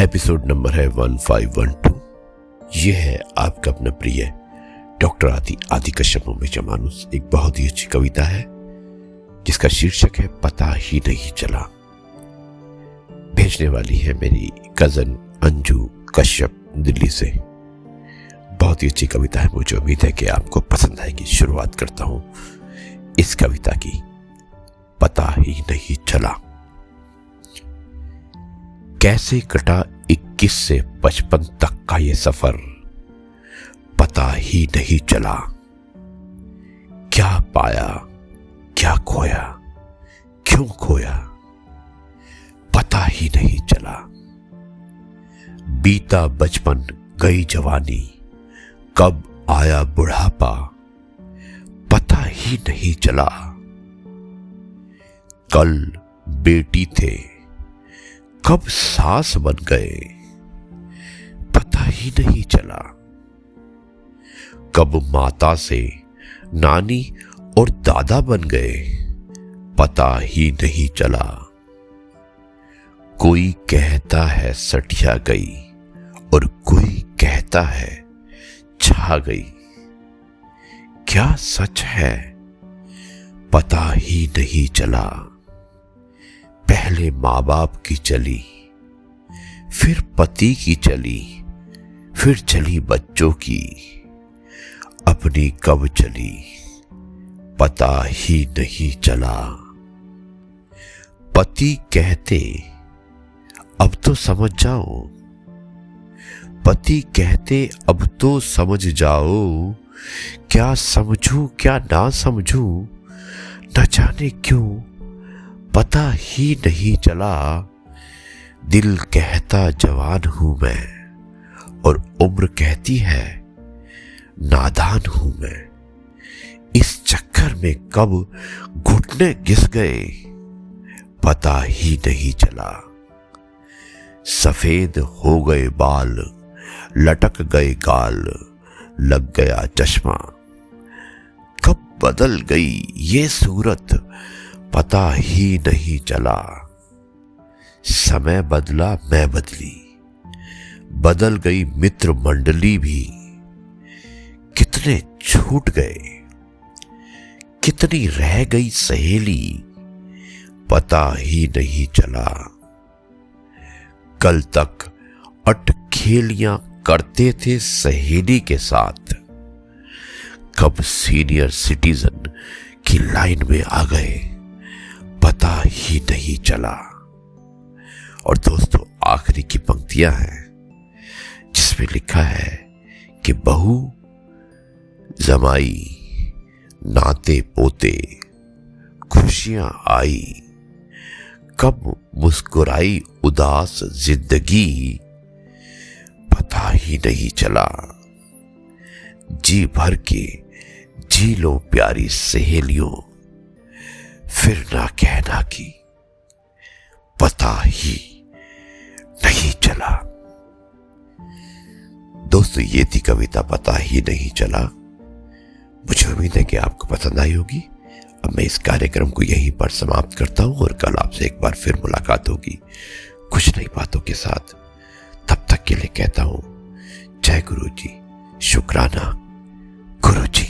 Episode number है 1512। यह है आपका अपना प्रिय डॉक्टर आदि कश्यप में मानुस। एक बहुत ही अच्छी कविता है जिसका शीर्षक है पता ही नहीं चला। भेजने वाली है मेरी कजन अंजू कश्यप दिल्ली से। बहुत ही अच्छी कविता है, मुझे उम्मीद है कि आपको पसंद आएगी। शुरुआत करता हूं इस कविता की। पता ही नहीं चला। कैसे कटा 21 से 55 तक का ये सफर, पता ही नहीं चला। क्या पाया, क्या खोया, क्यों खोया, पता ही नहीं चला। बीता बचपन, गई जवानी, कब आया बुढ़ापा, पता ही नहीं चला। कल बेटी थे, कब सास बन गए, पता ही नहीं चला। कब माता से नानी और दादा बन गए, पता ही नहीं चला। कोई कहता है सठिया गई और कोई कहता है छा गई। क्या सच है, पता ही नहीं चला। पहले माँ बाप की चली, फिर पति की चली, फिर चली बच्चों की, अपनी कब चली, पता ही नहीं चला। पति कहते अब तो समझ जाओ, पति कहते अब तो समझ जाओ। क्या समझूं क्या ना समझूं, न जाने क्यों, पता ही नहीं चला। दिल कहता जवान हूं मैं और उम्र कहती है नादान हूं मैं। इस चक्कर में कब घुटने घिस गए, पता ही नहीं चला। सफेद हो गए बाल, लटक गए गाल, लग गया चश्मा। कब बदल गई ये सूरत, पता ही नहीं चला। समय बदला मैं बदली, बदल गई मित्र मंडली भी। कितने छूट गए, कितनी रह गई सहेली, पता ही नहीं चला। कल तक अटखेलियां करते थे सहेली के साथ, कब सीनियर सिटीजन की लाइन में आ गए, पता ही नहीं चला। और दोस्तों, आखिरी की पंक्तियां हैं जिसमें लिखा है कि बहू जमाई, नाते पोते, खुशियां आई, कब मुस्कुराई उदास जिंदगी, पता ही नहीं चला। जी भर के जी लो प्यारी सहेलियों, फिर ना कहना कि पता ही नहीं चला। दोस्तों, ये थी कविता पता ही नहीं चला। मुझे उम्मीद है कि आपको पसंद आई होगी। अब मैं इस कार्यक्रम को यहीं पर समाप्त करता हूं और कल आपसे एक बार फिर मुलाकात होगी कुछ नई बातों के साथ। तब तक के लिए कहता हूं जय गुरु जी, शुक्राना गुरु जी।